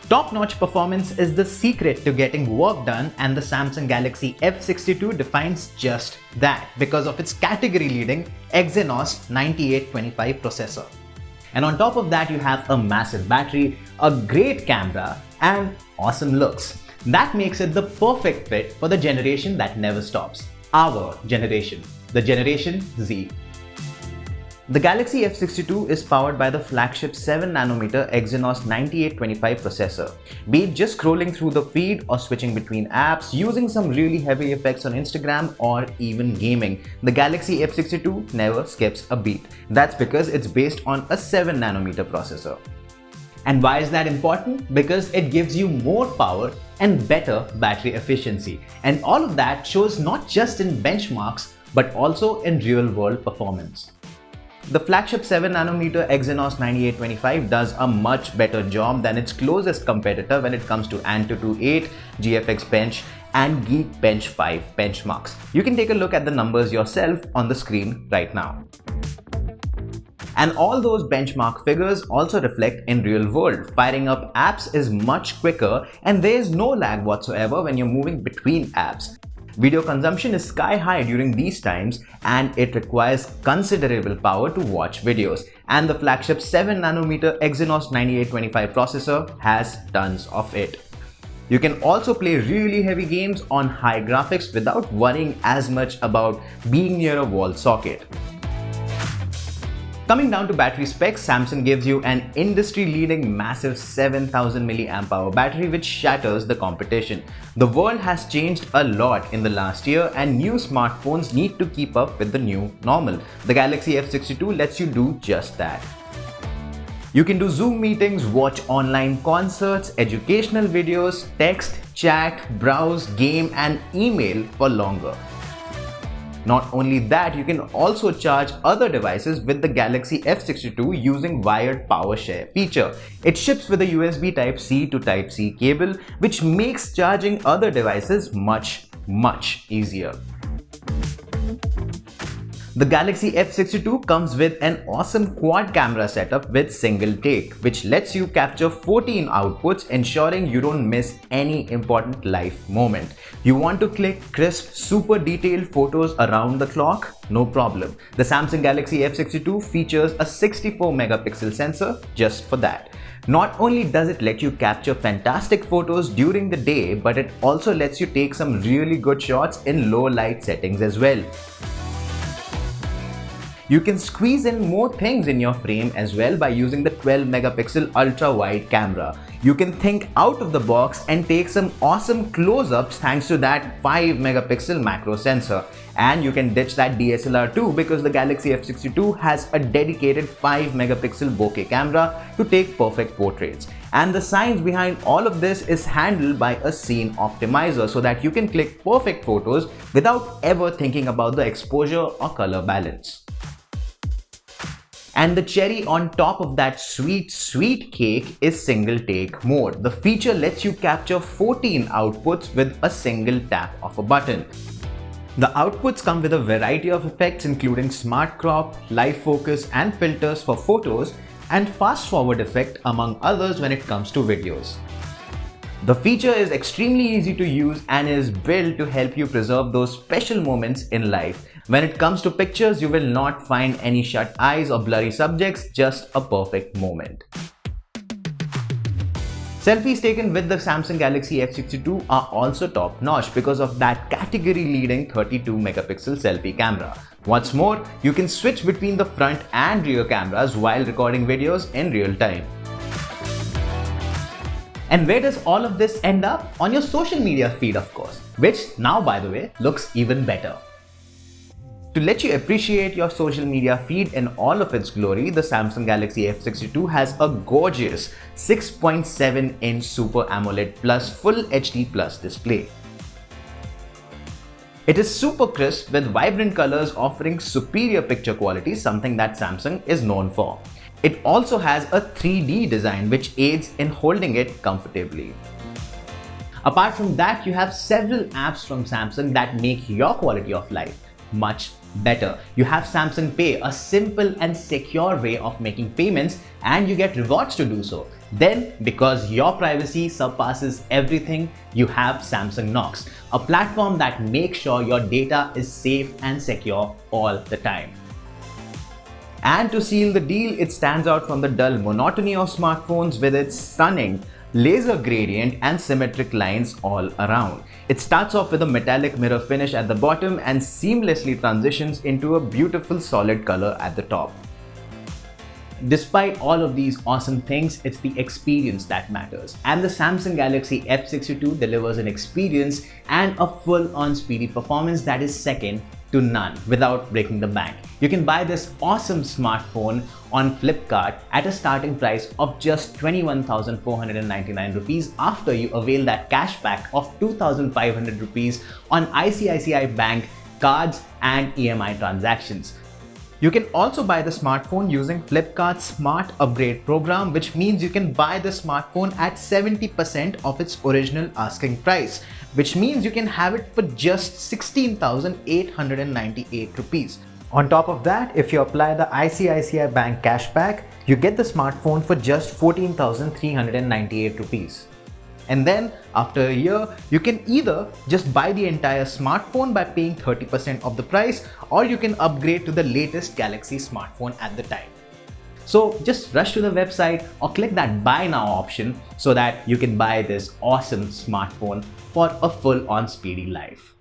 Top-notch performance is the secret to getting work done, and the Samsung Galaxy F62 defines just that because of its category-leading Exynos 9825 processor. And on top of that, you have a massive battery, a great camera, and awesome looks. That makes it the perfect fit for the generation that never stops. Our generation, the Generation Z. The Galaxy F62 is powered by the flagship 7nm Exynos 9825 processor. Be it just scrolling through the feed or switching between apps, using some really heavy effects on Instagram, or even gaming, the Galaxy F62 never skips a beat. That's because it's based on a 7nm processor. And why is that important? Because it gives you more power and better battery efficiency. And all of that shows not just in benchmarks, but also in real-world performance. The flagship 7nm Exynos 9825 does a much better job than its closest competitor when it comes to AnTuTu 8, GFX Bench, and Geekbench 5 benchmarks. You can take a look at the numbers yourself on the screen right now. And all those benchmark figures also reflect in real world. Firing up apps is much quicker and there is no lag whatsoever when you're moving between apps. Video consumption is sky high during these times and it requires considerable power to watch videos. And the flagship 7nm Exynos 9825 processor has tons of it. You can also play really heavy games on high graphics without worrying as much about being near a wall socket. Coming down to battery specs, Samsung gives you an industry-leading massive 7000 mAh battery which shatters the competition. The world has changed a lot in the last year and new smartphones need to keep up with the new normal. The Galaxy F62 lets you do just that. You can do Zoom meetings, watch online concerts, educational videos, text, chat, browse, game, and email for longer. Not only that, you can also charge other devices with the Galaxy F62 using wired power share feature. It ships with a USB Type-C to Type-C cable, which makes charging other devices much easier. The Galaxy F62 comes with an awesome quad camera setup with single take, which lets you capture 14 outputs, ensuring you don't miss any important life moment. You want to click crisp, super detailed photos around the clock? No problem. The Samsung Galaxy F62 features a 64 megapixel sensor just for that. Not only does it let you capture fantastic photos during the day, but it also lets you take some really good shots in low light settings as well. You can squeeze in more things in your frame as well by using the 12 megapixel ultra wide camera. You can think out of the box and take some awesome close-ups thanks to that 5 megapixel macro sensor. And you can ditch that DSLR too because the Galaxy F62 has a dedicated 5 megapixel bokeh camera to take perfect portraits. And the science behind all of this is handled by a scene optimizer so that you can click perfect photos without ever thinking about the exposure or color balance. And the cherry on top of that sweet cake is single take mode. The feature lets you capture 14 outputs with a single tap of a button. The outputs come with a variety of effects including smart crop, live focus and filters for photos, and fast forward effect among others when it comes to videos. The feature is extremely easy to use and is built to help you preserve those special moments in life. When it comes to pictures, you will not find any shut eyes or blurry subjects, just a perfect moment. Selfies taken with the Samsung Galaxy F62 are also top-notch because of that category-leading 32 megapixel selfie camera. What's more, you can switch between the front and rear cameras while recording videos in real time. And where does all of this end up? On your social media feed, of course, which now, by the way, looks even better. To let you appreciate your social media feed in all of its glory, the Samsung Galaxy F62 has a gorgeous 6.7-inch Super AMOLED Plus Full HD Plus display. It is super crisp with vibrant colors offering superior picture quality, something that Samsung is known for. It also has a 3D design which aids in holding it comfortably. Apart from that, you have several apps from Samsung that make your quality of life much better. You have Samsung Pay, a simple and secure way of making payments, and you get rewards to do so. Then, because your privacy surpasses everything, you have Samsung Knox, a platform that makes sure your data is safe and secure all the time. And to seal the deal, it stands out from the dull monotony of smartphones with its stunning laser gradient and symmetric lines all around. It starts off with a metallic mirror finish at the bottom and seamlessly transitions into a beautiful solid color at the top. Despite all of these awesome things, it's the experience that matters. And the Samsung Galaxy F62 delivers an experience and a full-on speedy performance that is second to none without breaking the bank. You can buy this awesome smartphone on Flipkart at a starting price of just 21,499 rupees after you avail that cashback of 2,500 rupees on ICICI Bank cards and EMI transactions. You can also buy the smartphone using Flipkart's Smart Upgrade program, which means you can buy the smartphone at 70% of its original asking price, which means you can have it for just 16,898 rupees. On top of that, if you apply the ICICI Bank cashback, you get the smartphone for just 14,398 rupees. And then after a year, you can either just buy the entire smartphone by paying 30% of the price, or you can upgrade to the latest Galaxy smartphone at the time. So just rush to the website or click that buy now option so that you can buy this awesome smartphone for a full-on speedy life.